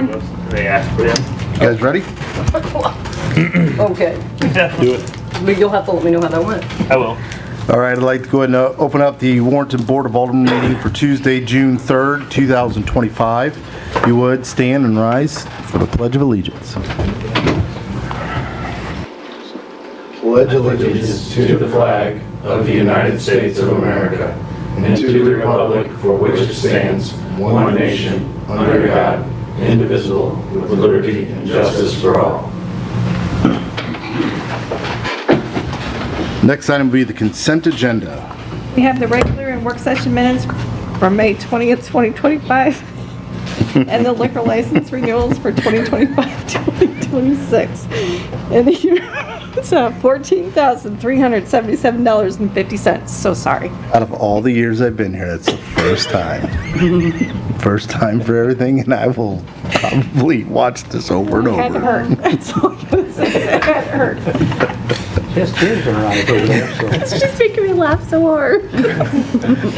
on. They asked for them. You guys ready? Okay. Do it. But you'll have to let me know how that went. I will. All right, I'd like to go ahead and open up the Warrenton Board of Alderman meeting for Tuesday, June 3rd, 2025. If you would, stand and rise for the Pledge of Allegiance. Pledge allegiance to the flag of the United States of America and to the republic for which it stands, one nation, under God, indivisible, with liberty and justice for all. Next item will be the consent agenda. We have the regular and work session minutes from May 20th, 2025, and the liquor license renewals for 2025-2026. And the year, it's $14,377.50. So sorry. Out of all the years I've been here, that's the first time. First time for everything, and I will probably watch this over and It had to over. hurt. That's all I'm gonna say. It had to hurt. Just tears in her eyes over there, so. It's just making me laugh so hard.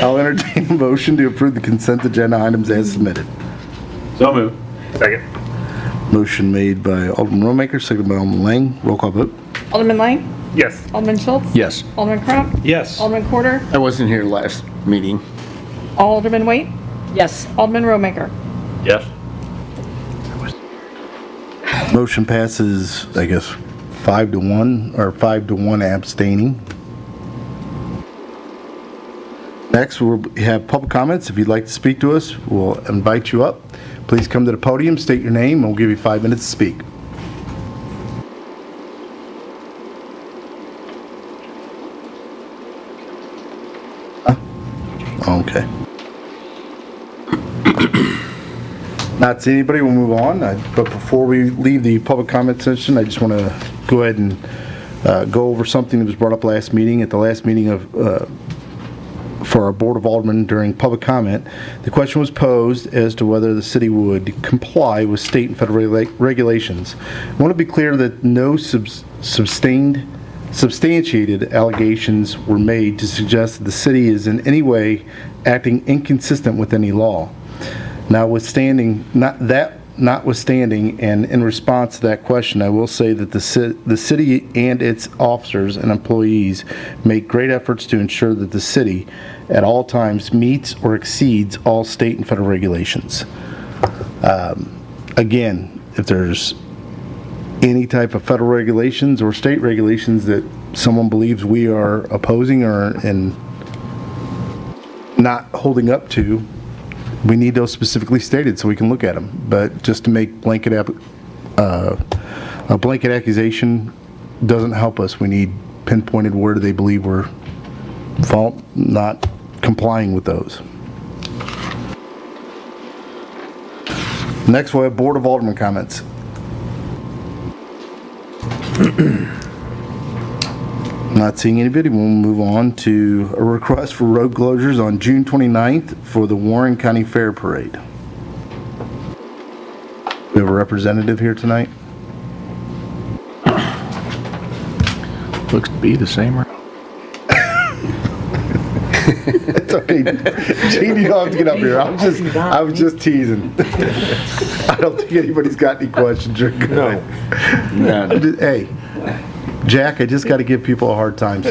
I'll entertain a motion to approve the consent agenda items as submitted. So moved. Second. Motion made by Alderman Romaker, seconded by Alderman Lang. Roll call vote. Alderman Lang? Yes. Alderman Schultz? Yes. Alderman Crump? Yes. Alderman Porter? I wasn't here last meeting. Alderman Waite? Yes. Alderman Romaker? Yes. Motion passes, I guess, 5-1, or 5-1 abstaining. Next, we'll have public comments. If you'd like to speak to us, we'll invite you up. Please come to the podium, state your name, and we'll give you 5 minutes to speak. Okay. Not seeing anybody, we'll move on. But before we leave the public comment session, I just want to go ahead and go over something that was brought up last meeting. At the last meeting for our Board of Aldermen during public comment, the question was posed as to whether the city would comply with state and federal regulations. I want to be clear that no substantiated allegations were made to suggest that the city is in any way acting inconsistent with any law. Notwithstanding, and in response to that question, I will say that the city and its officers and employees make great efforts to ensure that the city at all times meets or exceeds all state and federal regulations. Again, if there's any type of federal regulations or state regulations that someone believes we are opposing or and not holding up to, we need those specifically stated so we can look at them. But just to make a blanket accusation doesn't help us. We need pinpointed where do they believe we're not complying with those. Next, we'll have Board of Alderman comments. Not seeing anybody, we'll move on to a request for road closures on June 29th for the Warren County Fair Parade. We have a representative here tonight. Looks to be the same route. It's okay. Gene, you don't have to get up here. I was just teasing. I don't think anybody's got any questions. You're good. No. Hey, Jack, I just got to give people a hard time.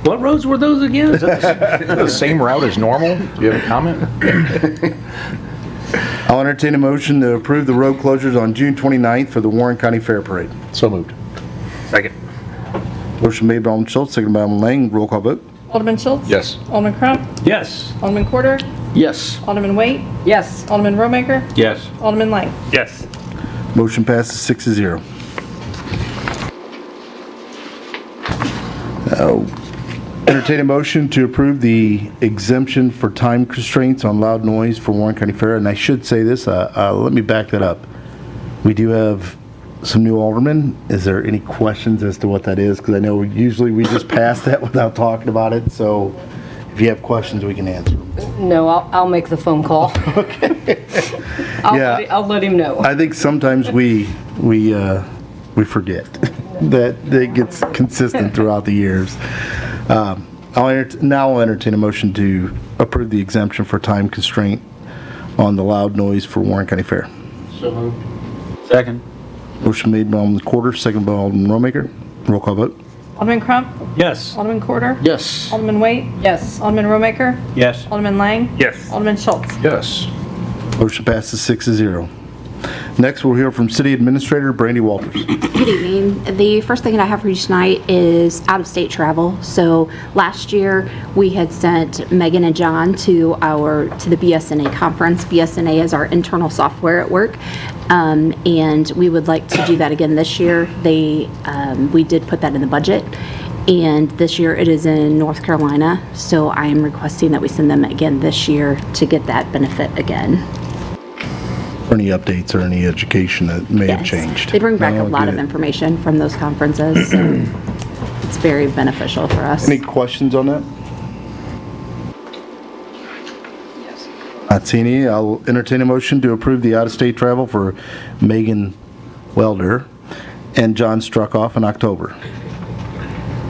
What roads were those again? Is that the same route as normal? Do you have a comment? I'll entertain a motion to approve the road closures on June 29th for the Warren County Fair Parade. So moved. Second. Motion made by Alderman Schultz, seconded by Alderman Lang. Roll call vote. Alderman Schultz? Yes. Alderman Crump? Yes. Alderman Porter? Yes. Alderman Waite? Yes. Alderman Romaker? Yes. Alderman Lang? Yes. Motion passes 6-0. Entertain a motion to approve the exemption for time constraints on loud noise for Warren County Fair. And I should say this, let me back that up. We do have some new aldermen. Is there any questions as to what that is? Because I know usually we just pass that without talking about it. So if you have questions, we can answer them. No, I'll make the phone call. Okay. I'll let him know. I think sometimes we forget that it gets consistent throughout the years. I'll entertain a motion to approve the exemption for time constraint on the loud noise for Warren County Fair. Second. Motion made by Alderman Quarter, second by Alderman Romaker. Roll call vote. Alderman Crump, Yes. Alderman Quarter, Yes. Alderman Waite, Yes. Alderman Romaker, Yes. Alderman Lang, Yes. Alderman Schultz. Yes. Motion passes 6-0. Next, we'll hear from City Administrator Brandy Walters. Good evening. The first thing that I have for you tonight is out-of-state travel. So last year, we had sent Megan and John to the BSNA conference. BSNA is our internal software at work, and we would like to do that again this year. We did put that in the budget, and this year it is in North Carolina. So I am requesting that we send them again this year to get that benefit again. Any updates or any education that may have Yes. changed? They bring back No, a lot of good. information from those conferences, so it's very beneficial for us. Any questions on that? Not seeing any. I'll entertain a motion to approve the out-of-state travel for Megan Welder and John Struckoff in October.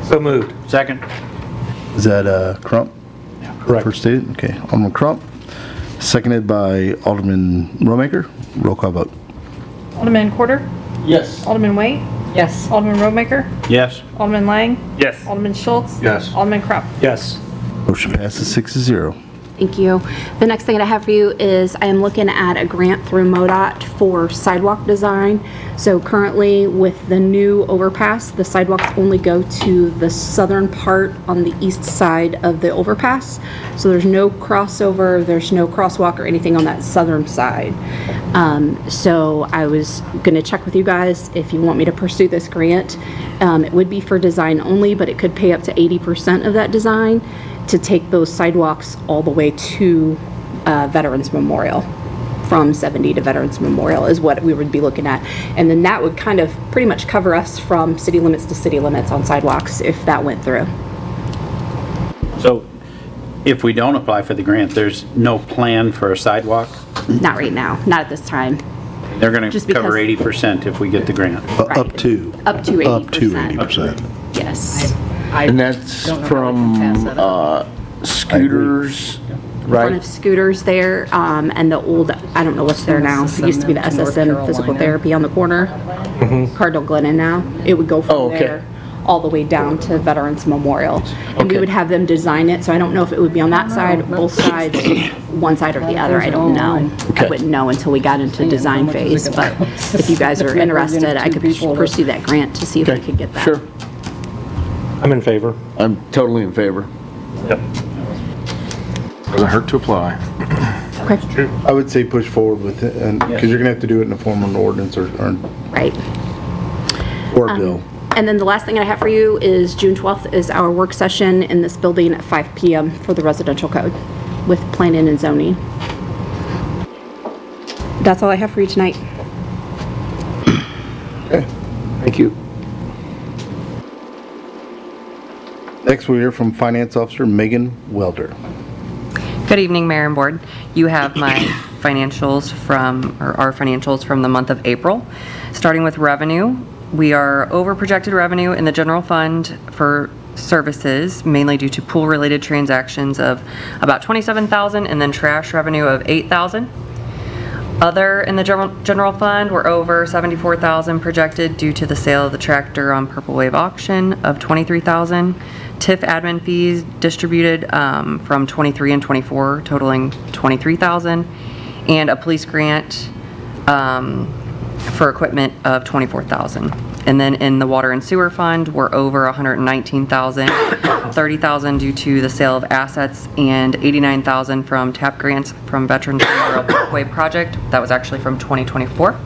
So moved. Second. Is that Crump? Correct. First stated? Okay. Alderman Crump, seconded by Alderman Romaker. Roll call vote. Alderman Quarter, Yes. Alderman Waite, Yes. Alderman Romaker, Yes. Alderman Lang, Yes. Alderman Schultz. Yes. Alderman Crump. Yes. Motion passes 6-0. Thank you. The next thing that I have for you is I am looking at a grant through MoDOT for sidewalk design. So currently with the new overpass, the sidewalks only go to the southern part on the east side of the overpass. So there's no crossover, there's no crosswalk or anything on that southern side. So I was gonna check with you guys if you want me to pursue this grant. It would be for design only, but it could pay up to 80% of that design to take those sidewalks all the way to Veterans Memorial. From 70 to Veterans Memorial is what we would be looking at. And then that would kind of pretty much cover us from city limits to city limits on sidewalks if that went through. So if we don't apply for the grant, there's no plan for a sidewalk? Not right now, not at this time. They're going to Just cover because- 80% if we get the grant. Right. Up to. Up to 80%. Up to 80%. Yes. And that's don't know how we can pass that up. scooters, Front right? of scooters there, and the old, I don't know what's there now. It used to be the SSM to North SSM Physical Carolina. Therapy on the corner. Cardinal Glennon now. It would go Oh, from okay. there all the way down to Veterans Memorial. And we Okay. would have them design it, so I don't know if it would be on that side, both sides, one side or the other, I don't know. I Okay. wouldn't know until we got into design how much is phase, it but gonna cost? if you guys are Just remember, interested, I two could people to- pursue that grant to see if we Okay, could get that. Sure. I'm in favor. I'm totally in favor. Yep. Doesn't hurt to apply. Okay, I would say push forward with it, and, because you're gonna have to do it in the form of an ordinance or right. a bill. And then the last thing I have for you is June 12th is our work session in this building at 5 PM for the residential code with planning and zoning. That's all I have for you tonight. Thank you. Next, we'll hear from Finance Officer Megan Welder. Good evening, Mayor and Board. You have my financials from, or our financials from the month of April. Starting with revenue, we are over projected revenue in the general fund for services, mainly due to pool-related transactions of about $27,000 and then trash revenue of $8,000. Other in the general fund were over $74,000 projected due to the sale of the tractor on Purple Wave auction of $23,000. TIF admin fees distributed from 23 and 24 totaling $23,000, and a police grant for equipment of $24,000. And then in the water and sewer fund, we're over $119,000, $30,000 due to the sale of assets, and $89,000 from TAP grants from Veterans Memorial Parkway project. That was actually from 2024.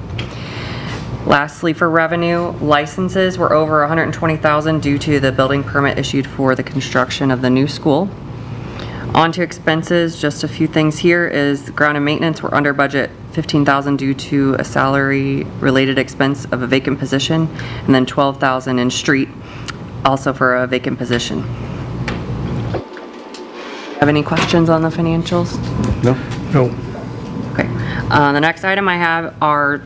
Lastly, for revenue, licenses were over $120,000 due to the building permit issued for the construction of the new school. On to expenses, just a few things here is ground and maintenance were under budget $15,000 due to a salary-related expense of a vacant position, and then $12,000 in street, also for a vacant position. Have any questions on the financials? No? No. Okay. The next item I have are,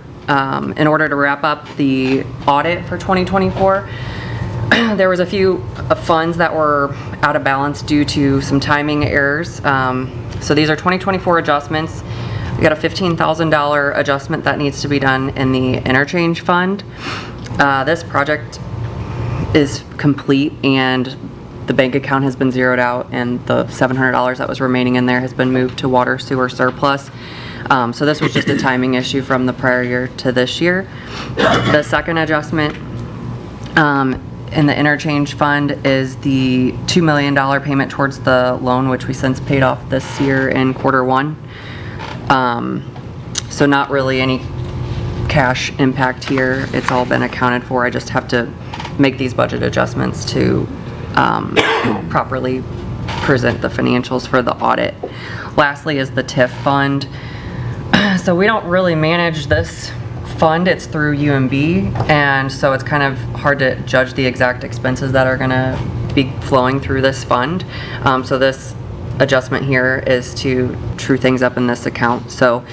in order to wrap up the audit for 2024, there was a few funds that were out of balance due to some timing errors. So these are 2024 adjustments. We got a $15,000 adjustment that needs to be done in the interchange fund. This project is complete and the bank account has been zeroed out and the $700 that was remaining in there has been moved to water sewer surplus. So this was just a timing issue from the prior year to this year. The second adjustment in the interchange fund is the $2 million payment towards the loan, which we since paid off this year in Q1. So not really any cash impact here. It's all been accounted for. I just have to make these budget adjustments to properly present the financials for the audit. Lastly is the TIF fund. So we don't really manage this fund. It's through UMB, and so it's kind of hard to judge the exact expenses that are going to be flowing through this fund. So this adjustment here is to true things up in this account. So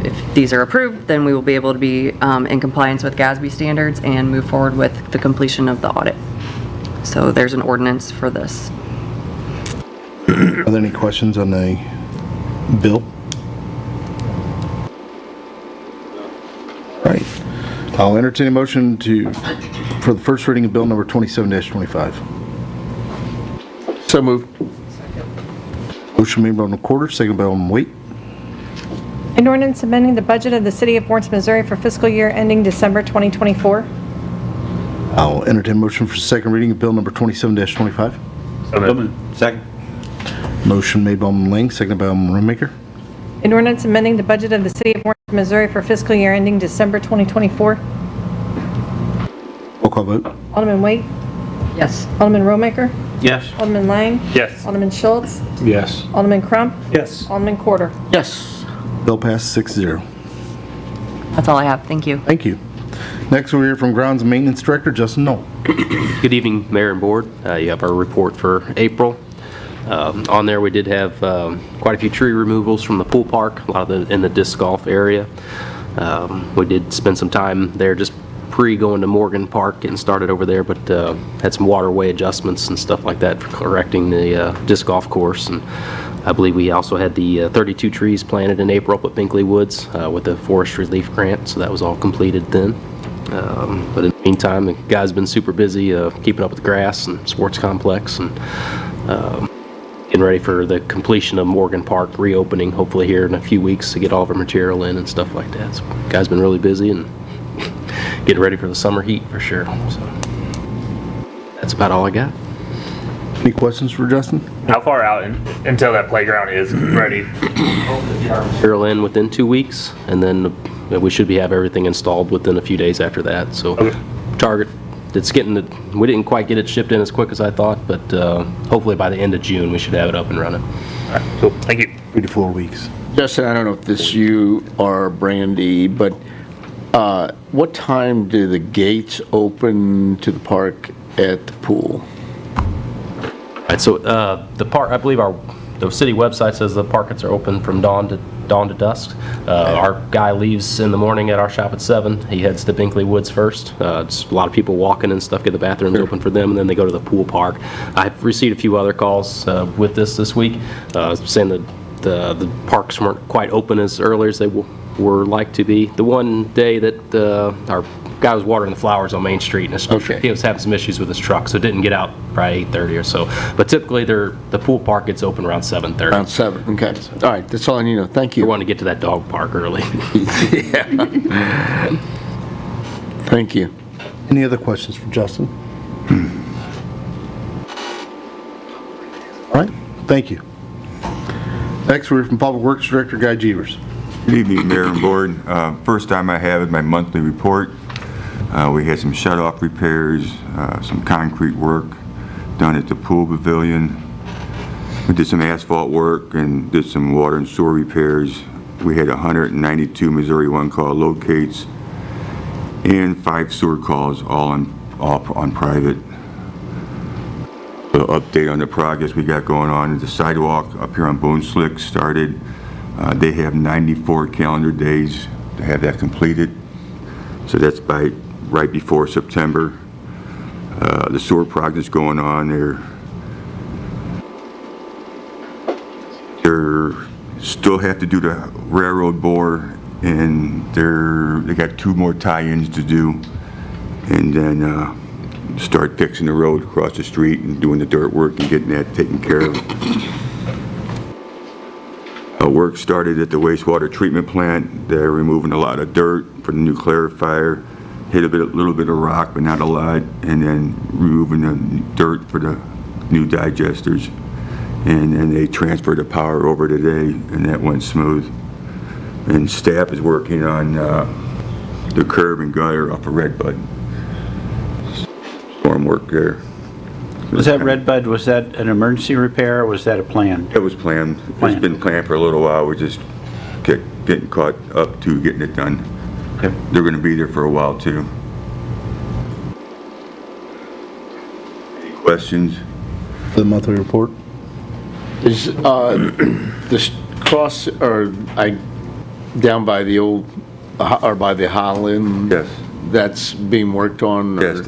if these are approved, then we will be able to be in compliance with GASB standards and move forward with the completion of the audit. So there's an ordinance for this. Are there any questions on the bill? All right. I'll entertain a motion for the first reading of bill number 27-25. So moved. Motion made by Alderman Quarter, seconded by Alderman Waite. An ordinance amending the budget of the City of Lawrence, Missouri for fiscal year ending December 2024. I'll entertain a motion for second reading of bill number 27-25. So moved. Second. Motion made by Alderman Lang, seconded by Alderman Roemaker. An ordinance amending the budget of the City of Lawrence, Missouri for fiscal year ending December 2024. Roll call vote. Alderman Waite. Yes. Alderman Roemaker. Yes. Alderman Lang. Yes. Alderman Schultz. Yes. Alderman Crump. Yes. Alderman Quarter. Yes. Bill passes 6-0. That's all I have. Thank you. Thank you. Next, we'll hear from Grounds and Maintenance Director Justin Knoll. Good evening, Mayor and Board. You have our report for April. On there, we did have quite a few tree removals from the pool park, a lot of in the disc golf area. We did spend some time there just going to Morgan Park, getting started over there, but had some waterway adjustments and stuff like that for correcting the disc golf course. And I believe we also had the 32 trees planted in April up at Binkley Woods with the Forest Relief Grant, so that was all completed then. But in the meantime, the guys have been super busy keeping up with the grass and sports complex and getting ready for the completion of Morgan Park reopening, hopefully here in a few weeks to get all of our material in and stuff like that. So guys been really busy and getting ready for the summer heat for sure. So that's about all I got. Any questions for Justin? How far out until that playground is ready? Material in within 2 weeks, and then we should have everything installed within a few days after that. So target, we didn't quite get it shipped in as quick as I thought, but hopefully by the end of June we should have it up and running. All right, cool. Thank you. 3 to 4 weeks. Justin, I don't know if this you or Brandy, but what time do the gates open to the park at the pool? All right, so the park, I believe the city website says the parkets are open from dawn to dusk. Our guy leaves in the morning at our shop at 7. He heads to Binkley Woods first. Just a lot of people walking and stuff, get the bathrooms open for them, and then they go to the pool park. I've received a few other calls with this week saying that the parks weren't quite open as early as they were like to be. The one day that our guy was watering the flowers on Main Street, and he was having some issues with his truck, so didn't get out probably 8:30 or so. But typically, the pool park gets open around 7:30. Around 7, okay. All right, that's all I need to know. Thank you. We want to get to that dog park early. Yeah. Thank you. Any other questions for Justin? All right, thank you. Next, we're from Public Works Director Guy Jeevers. Good evening, Mayor and Board. First time I have my monthly report. We had some shut-off repairs, some concrete work done at the pool pavilion. We did some asphalt work and did some water and sewer repairs. We had 192 Missouri One call locates and 5 sewer calls, all on private. The update on the progress we got going on. The sidewalk up here on Bone Slick started. They have 94 calendar days to have that completed. So that's by right before September. The sewer project's going on. They're still have to do the railroad bore, and they got 2 more tie-ins to do, and then start fixing the road across the street and doing the dirt work and getting that taken care of. Work started at the wastewater treatment plant. They're removing a lot of dirt for the new clarifier, hit a little bit of rock, but not a lot, and then removing the dirt for the new digesters. And then they transferred the power over today, and that went smooth. And staff is working on the curb and gutter off of Redbud. Storm work there. Was that Redbud, was that an emergency repair or was that a plan? It was planned. It's been planned for a little while. We're just getting caught up to getting it done. Okay. They're going to be there for a while too. Any questions? The monthly report? Is this cross, or down by the old, or by the Holland? Yes. That's being worked on? Yes,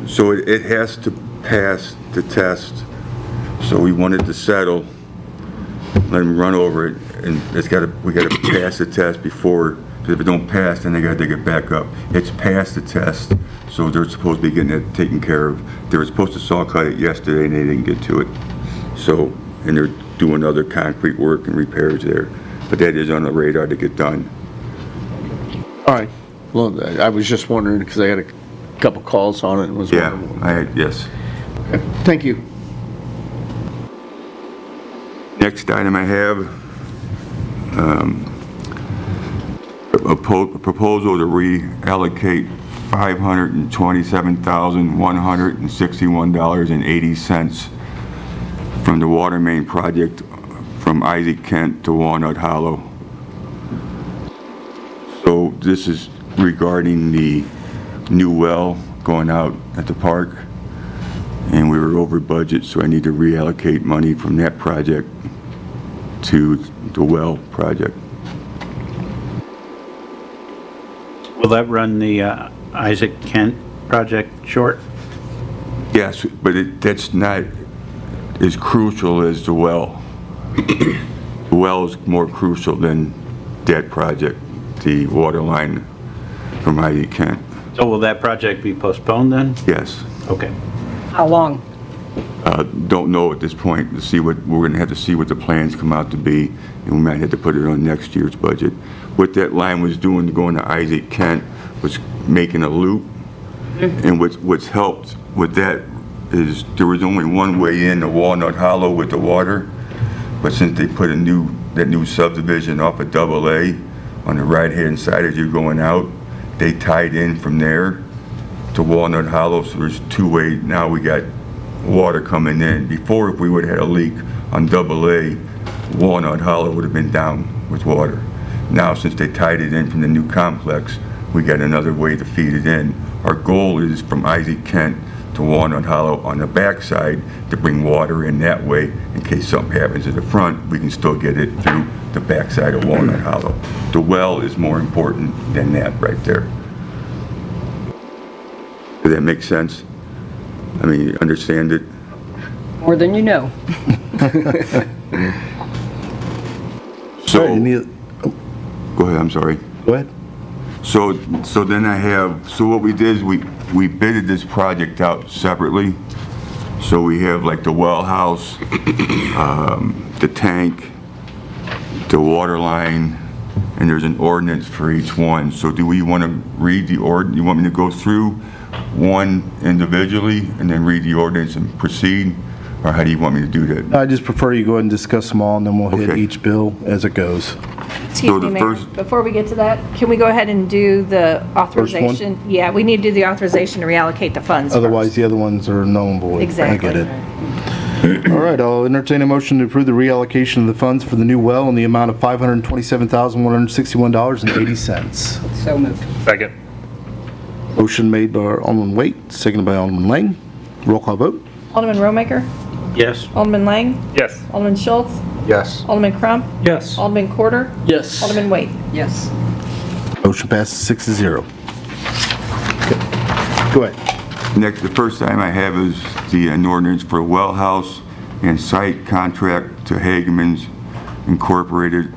so it has to pass the test. So we wanted to settle, let them run over it, and we got to pass the test before, because if it don't pass, then they got to dig it back up. It's passed the test, so they're supposed to be getting it taken care of. They were supposed to saw cut it yesterday, and they didn't get to it. So, and they're doing other concrete work and repairs there, but that is on the radar to get done. All right. Well, I was just wondering, because I had a couple calls on it and was Yeah, wondering. yes. Thank you. Next item I have, a proposal to reallocate $527,161.80 from the water main project from Isaac Kent to Walnut Hollow. So this is regarding the new well going out at the park, and we were over budget, so I need to reallocate money from that project to the well project. Will that run the Isaac Kent project short? Yes, but that's not as crucial as the well. The well is more crucial than that project, the water line from Isaac Kent. So will that project be postponed then? Yes. Okay. How long? Don't know at this point. To see what we're going to have to see what the plans come out to be, and we might have to put it on next year's budget. What that line was doing, going to Isaac Kent, was making a loop. And what's helped with that is there was only one way in to Walnut Hollow with the water, but since they put that new subdivision off of AA on the right-hand side as you're going out, they tied in from there to Walnut Hollow, so there's 2 ways. Now we got water coming in. Before, if we would have had a leak on AA, Walnut Hollow would have been down with water. Now, since they tied it in from the new complex, we got another way to feed it in. Our goal is from Isaac Kent to Walnut Hollow on the backside to bring water in that way. In case something happens at the front, we can still get it through the backside of Walnut Hollow. The well is more important than that right there. Does that make sense? I mean, you understand it? More than you know. So, All right, go ahead, I'm sorry. Go ahead. So then so what we did is we bidded this project out separately. So we have like the well house, the tank, the water line, and there's an ordinance for each one. So do we want to read the ordinance? You want me to go through one individually and then read the ordinance and proceed? Or how do you want me to do that? I just prefer you go ahead and discuss them all, and then we'll hit Okay. each bill as it goes. Excuse the me, Mayor, first- before we get to that, can we go ahead and do the authorization? Yeah, we need to do the authorization to reallocate the funds Otherwise, first. the other ones are null and void. Exactly. I get it. All right, I'll entertain a motion to approve the reallocation of the funds for the new well in the amount of $527,161.80. So moved. Second. Motion made by Alderman Waite, seconded by Alderman Lang. Roll call vote. Alderman Romaker? Yes. Alderman Lang? Yes. Alderman Schultz? Yes. Alderman Crump? Yes. Alderman Quarter? Yes. Alderman Waite? Yes. Motion passes 6-0. Go ahead. Next, the first item I have is the ordinance for well house and site contract to Hagemans Incorporated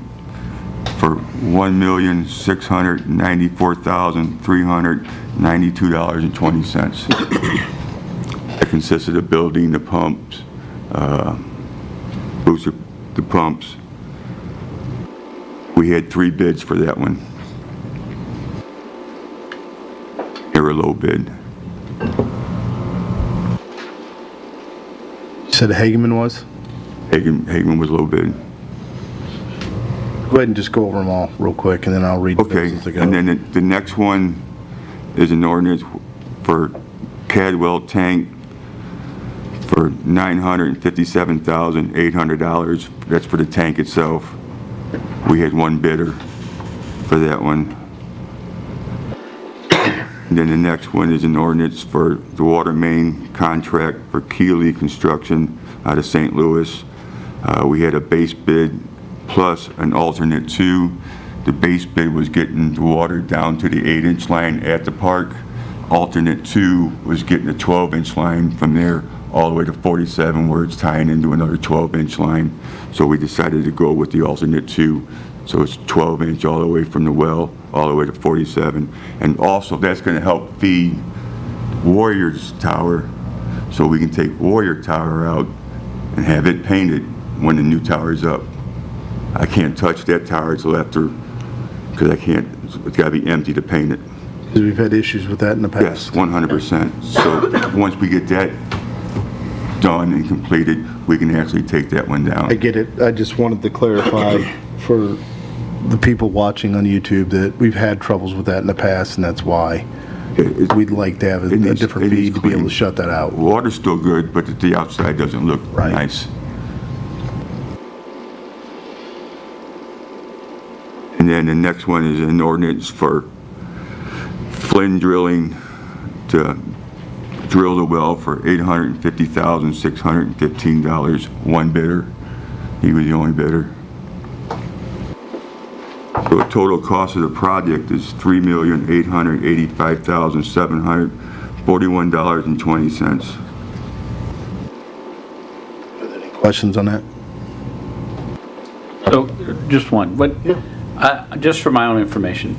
for $1,694,392.20. It consisted of building the pumps, booster the pumps. We had 3 bids for that one. They were low bid. You said Hageman was? Hageman was low bid. Go ahead and just go over them all real quick, and then I'll read the Okay, bids as they go. and then the next one is an ordinance for Cadwell tank for $957,800. That's for the tank itself. We had 1 bidder for that one. And then the next one is an ordinance for the water main contract for Keeley Construction out of St. Louis. We had a base bid plus an alternate 2. The base bid was getting the water down to the 8-inch line at the park. Alternate 2 was getting a 12-inch line from there all the way to 47, where it's tying into another 12-inch line. So we decided to go with the alternate 2. So it's 12-inch all the way from the well all the way to 47. And also that's going to help feed Warriors Tower, so we can take Warrior Tower out and have it painted when the new tower is up. I can't touch that tower until after, because it's got to be empty to paint it. Because we've had issues with that in the past. Yes, 100%. So once we get that done and completed, we can actually take that one down. I get it. I just wanted to clarify for the people watching on YouTube that we've had troubles with that in the past, and that's why we'd like to have a different feed to be able to shut that out. Water's still good, but the outside doesn't look nice. And then the next one is an ordinance for Flynn Drilling to drill the well for $850,615. 1 bidder. He was the only bidder. So the total cost of the project is $3,885,741.20. Questions on that? So, just one. Just for my own information,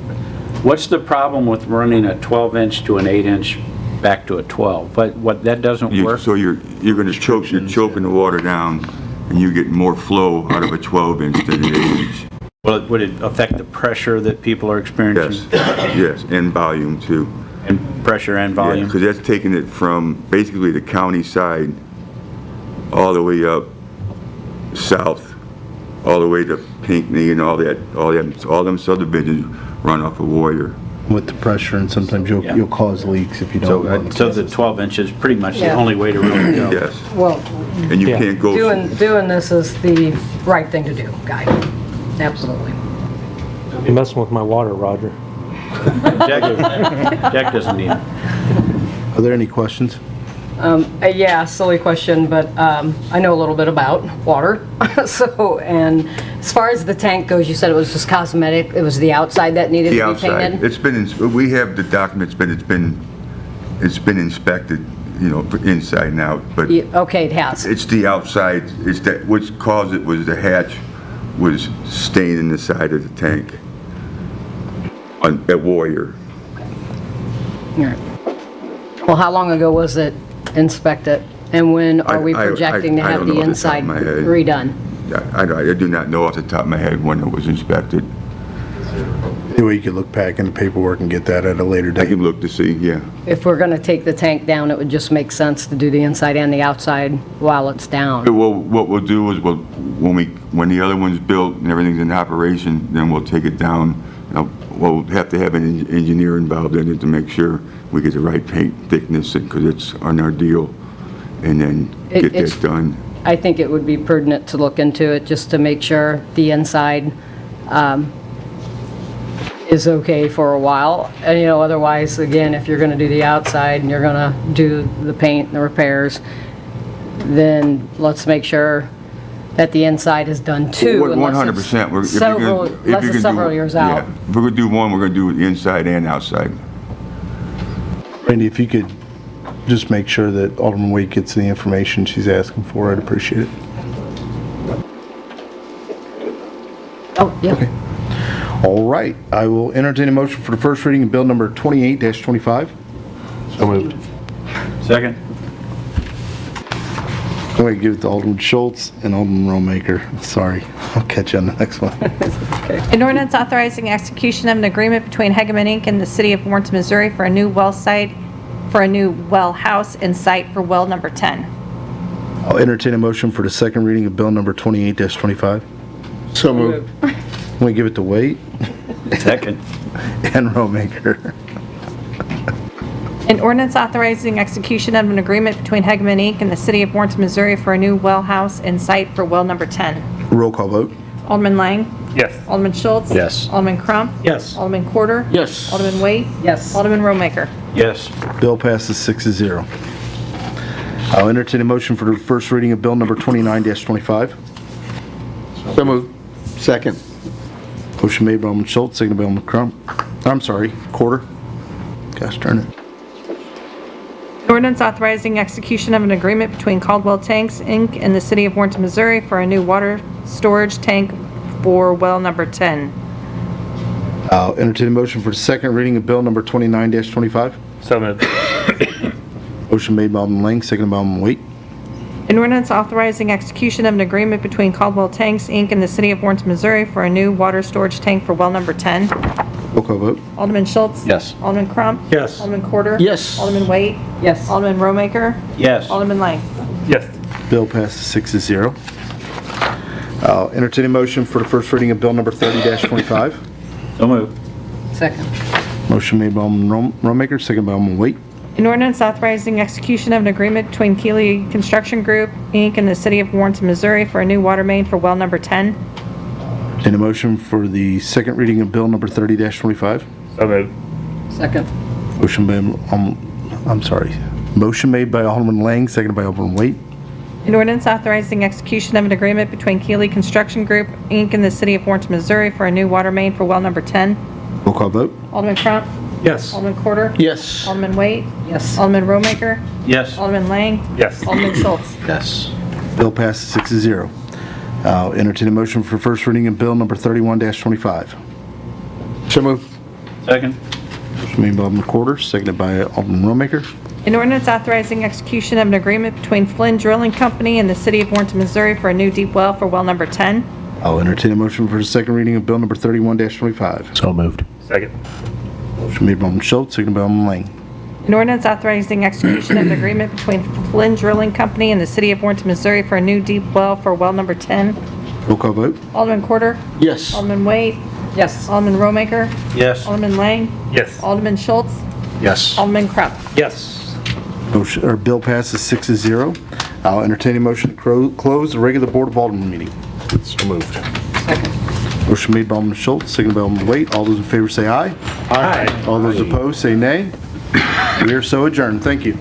what's the problem with running a 12-inch to an 8-inch back to a 12? What that doesn't work? So you're going to choke, you're choking the water down, and you get more flow out of a 12-inch than an 8-inch. Well, would it affect the pressure that people are experiencing? Yes, and volume too. And pressure and volume? Because that's taking it from basically the county side all the way up south, all the way to Pinckney and all them subdivisions run off of Warrior. With the pressure, and sometimes you'll cause leaks if you don't. So the 12-inch is pretty much the only way to really go. Yes. Well, And you can't go. doing this is the right thing to do, Guy. Absolutely. You're messing with my water, Roger. Jack doesn't need it. Are there any questions? Yeah, silly question, but I know a little bit about water. So, and as far as the tank goes, you said it was just cosmetic. It was the outside that needed The to be outside. painted? It's been, we have the documents, but it's been inspected, you know, for inside and out, but Okay, it has. it's the outside, it's that, which caused it was the hatch was staining the side of the tank at Warrior. All right. Well, how long ago was it inspected? And when are we projecting to I have don't know the off the top inside of my head. redone? I do not know off the top of my head when it was inspected. Anyway, you could look back in the paperwork and get that at a later I date. can look to see, yeah. If we're going to take the tank down, it would just make sense to do the inside and the outside while it's down. Well, what we'll do is when the other one's built and everything's in operation, then we'll take it down. We'll have to have an engineer involved in it to make sure we get the right paint thickness, because it's on our deal, and then get that done. I think it would be prudent to look into it just to make sure the inside is okay for a while. And, you know, otherwise, again, if you're going to do the outside and you're going to do the paint and the repairs, then let's make sure that the inside is done too. 100%. Unless it's several years out. Yeah, if we're going to do one, we're going to do it inside and outside. Randy, if you could just make sure that Alderman Waite gets the information she's asking for, I'd appreciate it. Oh, yeah. All right, I will entertain a motion for the first reading of bill number 28-25. So moved. Second. I'm going to give it to Alderman Schultz and Alderman Rollmaker. Sorry, I'll catch you on the next one. An ordinance authorizing execution of an agreement between Hegeman Inc. and the City of Warrenton, Missouri for a new well site, for a new well house and site for well number 10. I'll entertain a motion for the second reading of bill number 28-25. So moved. I'm going to give it to Wade Second. and Rollmaker. An ordinance authorizing execution of an agreement between Hegeman Inc. and the City of Warrenton, Missouri for a new well house and site for well number 10. Roll call vote. Alderman Lang. Yes. Alderman Schultz. Yes. Alderman Crump. Yes. Alderman Quarter. Yes. Alderman Wade. Yes. Alderman Rollmaker. Yes. Bill passes 6-0. I'll entertain a motion for the first reading of bill number 29-25. So moved. Second. Motion made by Alderman Schultz, seconded by Alderman Crump. I'm sorry, Quarter. Gosh darn it. An ordinance authorizing execution of an agreement between Caldwell Tanks, Inc. and the City of Warrenton, Missouri for a new water storage tank for well number 10. I'll entertain a motion for the second reading of bill number 29-25. So moved. Motion made by Alderman Lang, seconded by Alderman Waite. An ordinance authorizing execution of an agreement between Caldwell Tanks, Inc. and the City of Warrenton, Missouri for a new water storage tank for well number 10. Roll call vote. Alderman Schultz. Yes. Alderman Crump. Yes. Alderman Quarter. Yes. Alderman Wade. Yes. Alderman Rollmaker. Yes. Alderman Lang. Yes. Bill passes 6-0. I'll entertain a motion for the first reading of bill number 30-25. So moved. Second. Motion made by Alderman Rollmaker, seconded by Alderman Waite. An ordinance authorizing execution of an agreement between Keeley Construction Group, Inc. and the City of Warrenton, Missouri for a new water main for well number 10. Entertain a motion for the second reading of bill number 30-25. So moved. Second. Motion made by Alderman Lang, seconded by Alderman Waite. An ordinance authorizing execution of an agreement between Keeley Construction Group, Inc. and the City of Warrenton, Missouri for a new water main for well number 10. Roll call vote. Alderman Crump. Yes. Alderman Quarter. Yes. Alderman Wade. Yes. Alderman Rollmaker. Yes. Alderman Lang. Yes. Alderman Schultz. Yes. Bill passes 6-0. I'll entertain a motion for first reading of bill number 31-25. So moved. Second. Motion made by Alderman Quarter, seconded by Alderman Rollmaker. An ordinance authorizing execution of an agreement between Flynn Drilling Company and the City of Warrenton, Missouri for a new deep well for well number 10. I'll entertain a motion for the second reading of bill number 31-25. So moved. Second. Motion made by Alderman Schultz, seconded by Alderman Lang. An ordinance authorizing execution of an agreement between Flynn Drilling Company and the City of Warrenton, Missouri for a new deep well for well number 10. Roll call vote. Alderman Quarter. Yes. Alderman Wade. Yes. Alderman Rollmaker. Yes. Alderman Lang. Yes. Alderman Schultz. Yes. Alderman Crump. Yes. Motion, or bill passes 6-0. I'll entertain a motion to close the regular Board of Alderman meeting. So moved. Second. Motion made by Alderman Schultz, seconded by Alderman Waite. All those in favor say aye. Aye. All those opposed say nay. We are so adjourned. Thank you.